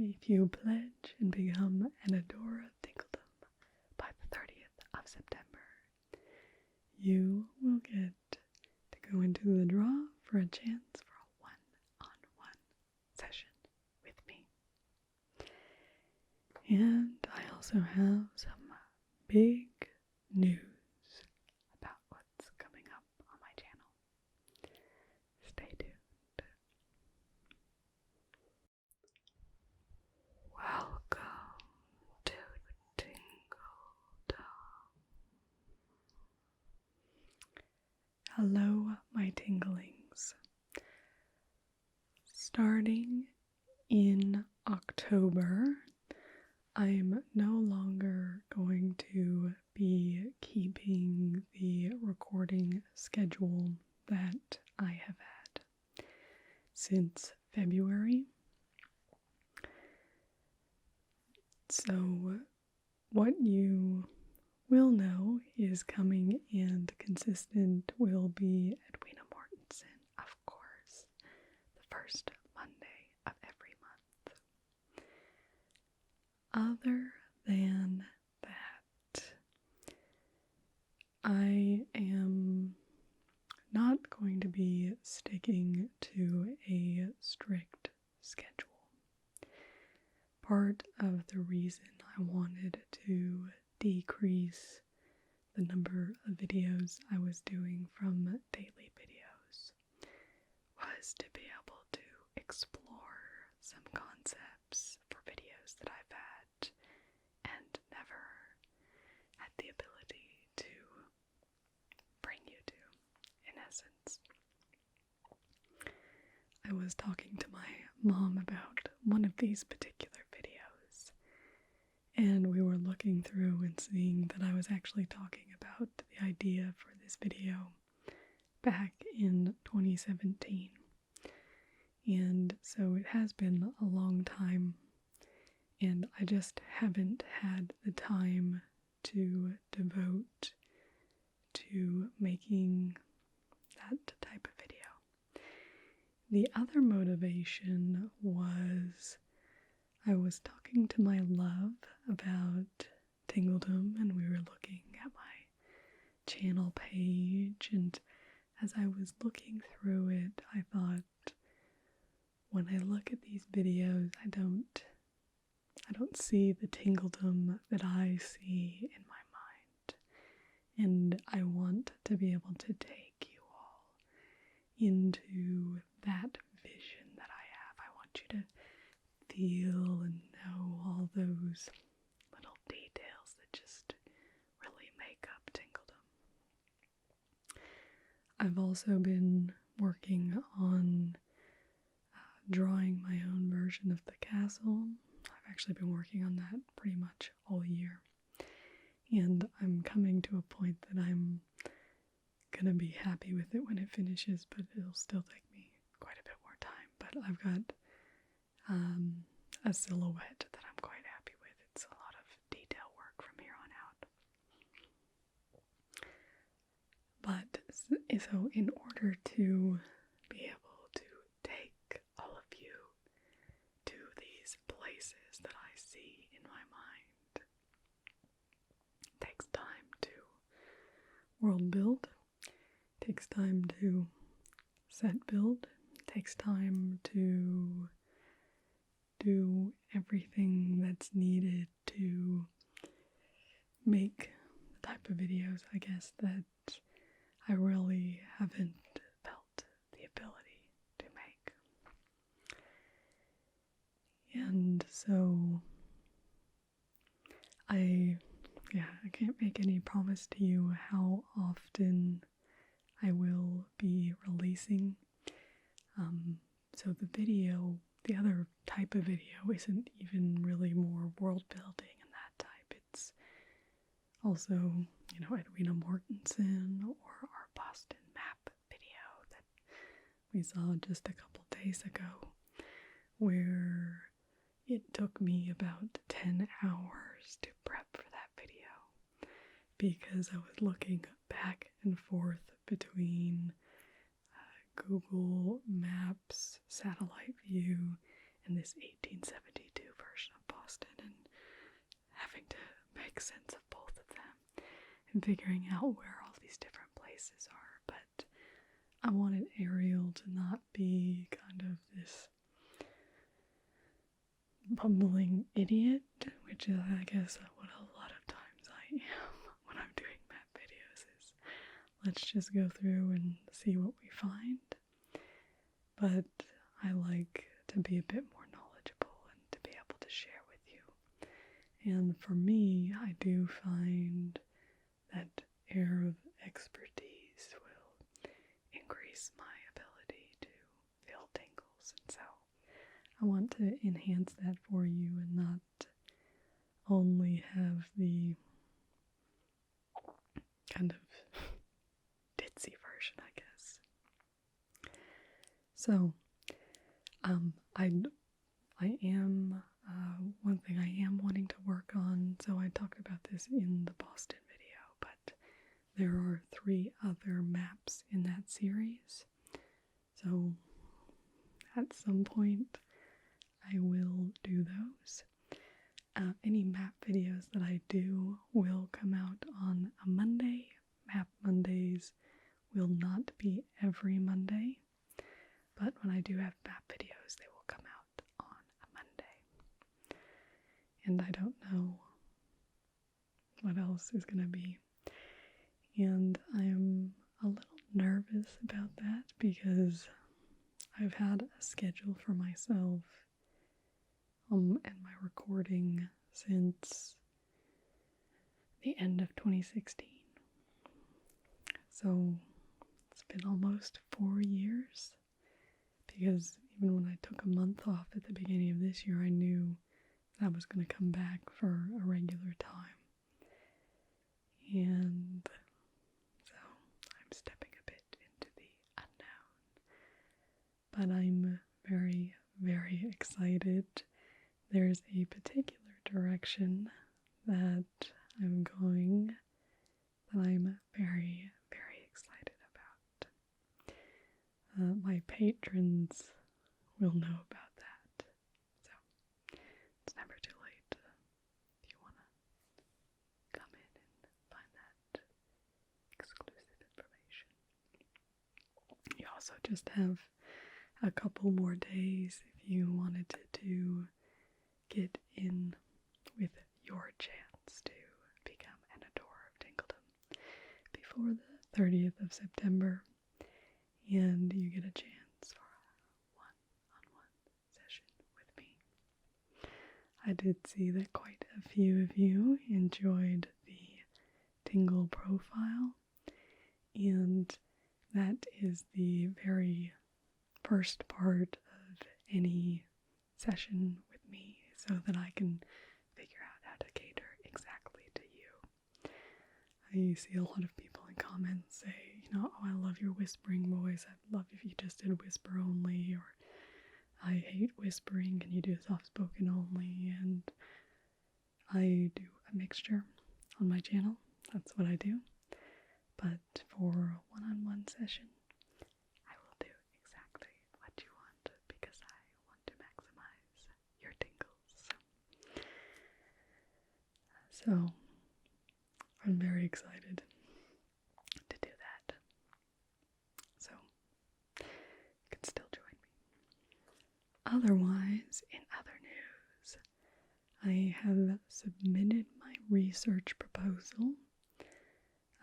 if you pledge and become an adorer of Tingledom by the 30th of September, you will get to go into the draw for a chance for a one-on-one session with me. And I also have some big news about what's coming up on my channel. Stay tuned. Welcome to Tingledom. Hello, my tinglings. Starting in October, I'm no longer going to be keeping the recording schedule that I have had since February. So what you will know is coming and consistent will be Edwina Mortensen, of course, the first Monday of every month. Other than that, I am not going to be sticking to a strict schedule. Part of the reason I wanted to decrease the number of videos I was doing from daily videos was to be able to explore some concepts for videos that I've had and never had the ability to bring you to, in essence. I was talking to my mom about one of these particular videos, and we were looking through and seeing that I was actually talking about the idea for this video back in 2017. And so it has been a long time, and I just haven't had the time to devote to making that type of video. The other motivation was I was talking to my love about Tingledom, and we were looking at my channel page, and as I was looking through it, I thought, when I look at these videos, I don't see the Tingledom that I see in my mind, and I want to be able to take you all into that vision that I have. I want you to feel and know all those little details that just really make up Tingledom. I've also been working on drawing my own version of the castle. I've actually been working on that pretty much all year, and I'm coming to a point that I'm gonna be happy with it when it finishes, but it'll still take me quite a bit more time. But I've got a silhouette that I'm quite happy with. It's a lot of detail work from here on out. But so in order to be able to take all of you to these places that I see in my mind, it takes time to world build, it takes time to set build, it takes time to do everything that's needed to make the type of videos, I guess, that I really haven't felt the ability to make. And so I can't make any promise to you how often I will be releasing. So the other type of video isn't even really more world building and that type. It's also, Edwina Mortensen or our Boston map video that we saw just a couple days ago, where it took me about 10 hours to prep for that video because I was looking back and forth between Google Maps satellite view and this 1872 having to make sense of both of them and figuring out where all these different places are. But I wanted Ariel to not be kind of this bumbling idiot, which is, I guess, what a lot of times I am when I'm doing map videos, is let's just go through and see what we find. But I like to be a bit more knowledgeable and to be able to share with you. And for me, I do find that air of expertise will increase my ability to feel tingles, and so I want to enhance that for you and not only have the kind of ditzy version, I guess. So, I am, one thing I am wanting to work on, so I talked about this in the Boston video, but there are 3 other maps in that series, so at some point I will do those. Any map videos that I do will come out on a Monday. Map Mondays will not be every Monday, but when I do have map videos, they will come out on a Monday. And I don't know what else is going to be. And I'm a little nervous about that because I've had a schedule for myself and my recording since the end of 2016. So it's been almost 4 years, because even when I took a month off at the beginning of this year, I knew that I was going to come back for a regular time. And so I'm stepping a bit into the unknown. But I'm very, very excited. There's a particular direction that I'm going that I'm very, very excited about. My patrons will know about that. So it's never too late if you want to come in and find that exclusive information. You also just have a couple more days if you wanted to get in with your chance to become an adorer of Tingledom before the 30th of September, and you get a chance for a one-on-one session with me. I did see that quite a few of you enjoyed the Tingle profile, and that is the very first part of any session with me, so that I can figure out how to cater exactly to you. I see a lot of people in comments say, oh, I love your whispering voice, I'd love if you just did whisper only, or I hate whispering, can you do soft spoken only? And I do a mixture on my channel, that's what I do. But for a one-on-one session, I will do exactly what you want, because I want to maximize your tingles. So I'm very excited to do that. So you can still join me. Otherwise, in other news, I have submitted my research proposal.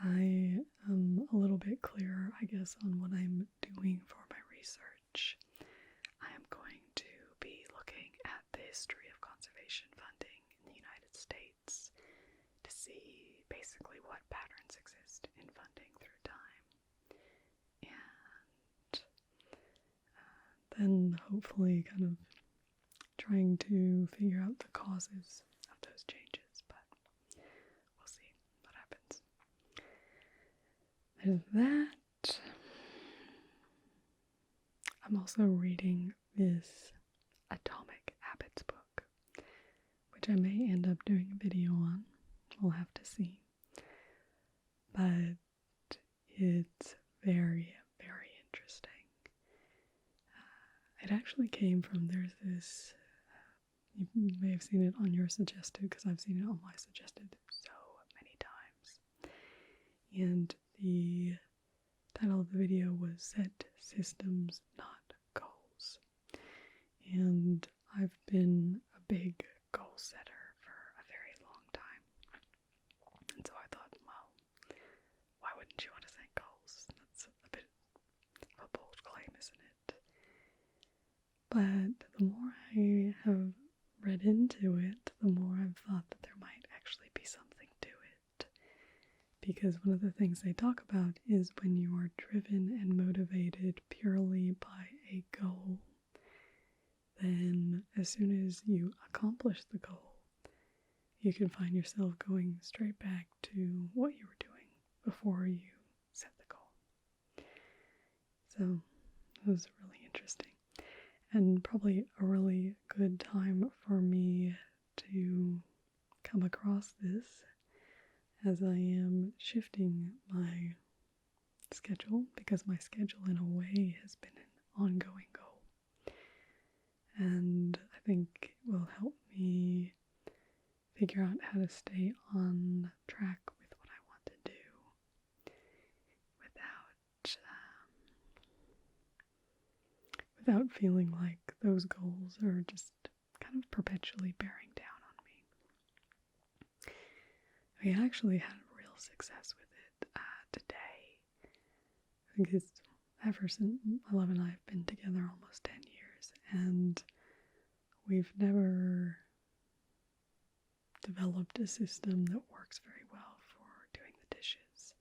I am a little bit clearer, I guess, on what I'm doing for my research. I am going to be looking at the history of conservation funding in the United States to see basically what patterns exist in funding through time. And then hopefully kind of trying to figure out the causes of those changes, but we'll see what happens. There's that. I'm also reading this Atomic Habits book, which I may end up doing a video on. We'll have to see. But it's very, very interesting. It actually came from, there's this, You may have seen it on your suggested, because I've seen it on my suggested so many times. And the title of the video was Set Systems, Not Goals. And I've been a big goal setter for a very long time. And so I thought, well, why wouldn't you want to set goals? That's a bit of a bold claim, isn't it? But the more I have read into it, the more I've thought that there might actually be something to it. Because one of the things they talk about is when you are driven and motivated purely by a goal, then as soon as you accomplish the goal, you can find yourself going straight back to what you were doing before you set the goal. So it was really interesting. And probably a really good time for me to come across this, as I am shifting my schedule, because my schedule in a way has been an ongoing goal. And I think it will help me figure out how to stay on track with what I want to do without feeling like those goals are just kind of perpetually bearing down on me. I actually had real success with it today, because ever since my love and I have been together almost 10 years, and we've never developed a system that works very well for doing the dishes,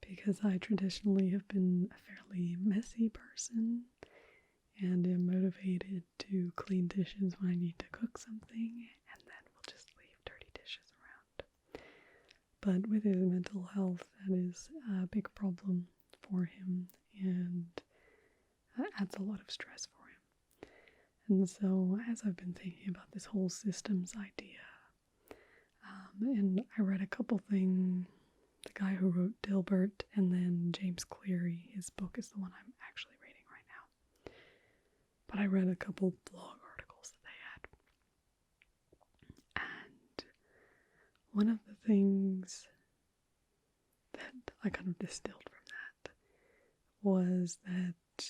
because I traditionally have been a fairly messy person and am motivated to clean dishes when I need to cook something, and then we'll just leave dirty dishes around. But with his mental health, that is a big problem for him, and adds a lot of stress for him. And so as I've been thinking about this whole systems idea, and I read a couple things, the guy who wrote Dilbert, and then James Cleary, his book is the one I'm actually reading right now. But I read a couple blog articles that they had. And one of the things that I kind of distilled from that was that,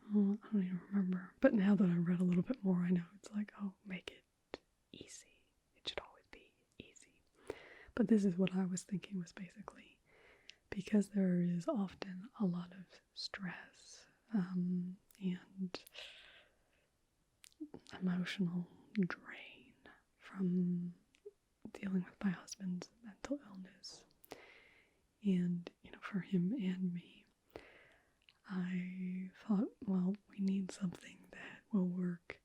I don't even remember, but now that I've read a little bit more, I know it's like, oh, make it easy. It should always be easy. But this is what I was thinking was basically, because there is often a lot of stress and emotional drain from dealing with my husband's mental illness, and, for him and me, I thought, well, we need something that will work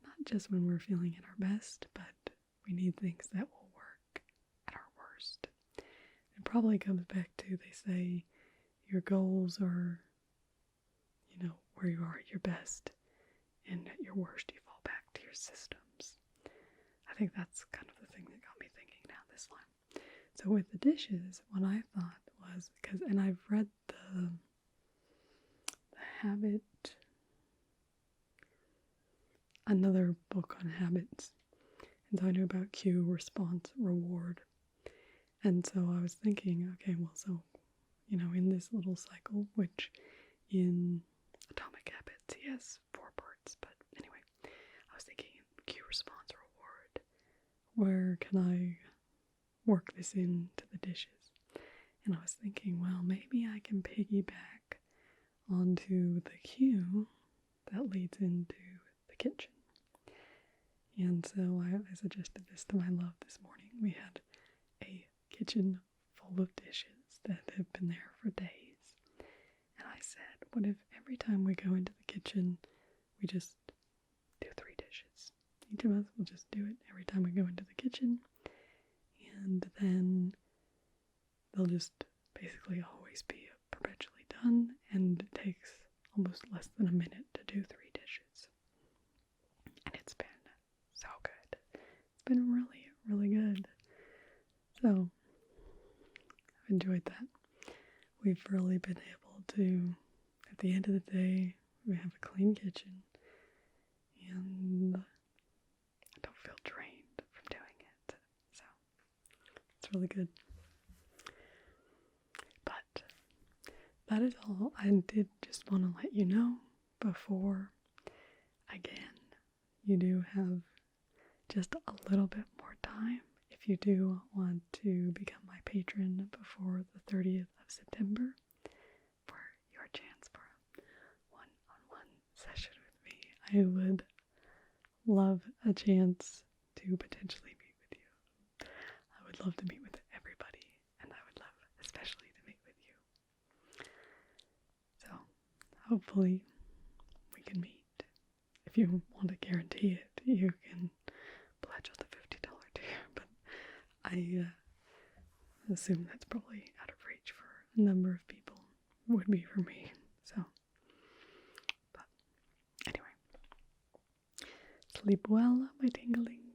not just when we're feeling at our best, but we need things that will work at our worst. It probably comes back to, they say, your goals are, where you are at your best, and at your worst you fall back to your systems. I think that's kind of the thing that got me thinking down this line. So with the dishes, what I thought was, and I've read the habit, another book on habits, and so I knew about cue, response, reward. And so I was thinking, okay, well, so, in this little cycle, which in Atomic Habits, he has 4 parts, but anyway, I was thinking cue, response, reward. Where can I work this into the dishes? And I was thinking, well, maybe I can piggyback onto the cue that leads into the kitchen. And so I suggested this to my love this morning. We had a kitchen full of dishes that have been there for days. And I said, what if every time we go into the kitchen, we just do 3 dishes? Each of us will just do it every time we go into the kitchen. And then they'll just basically always be perpetually done, and it takes almost less than a minute to do 3 dishes. And it's been so good. It's been really, really good. So I've enjoyed that. We've really been able to, at the end of the day, we have a clean kitchen, drained from doing it. So it's really good. But that is all. I did just want to let you know before, again, you do have just a little bit more time if you do want to become my patron before the 30th of September for your chance for a one-on-one session with me. I would love a chance to potentially meet with you. I would love to meet with everybody, and I would love especially to meet with you. So hopefully we can meet. If you want to guarantee it, you can pledge on the $50 tier, but I assume that's probably out of reach for a number of people. Would be for me. So, but anyway, sleep well, my tinglings.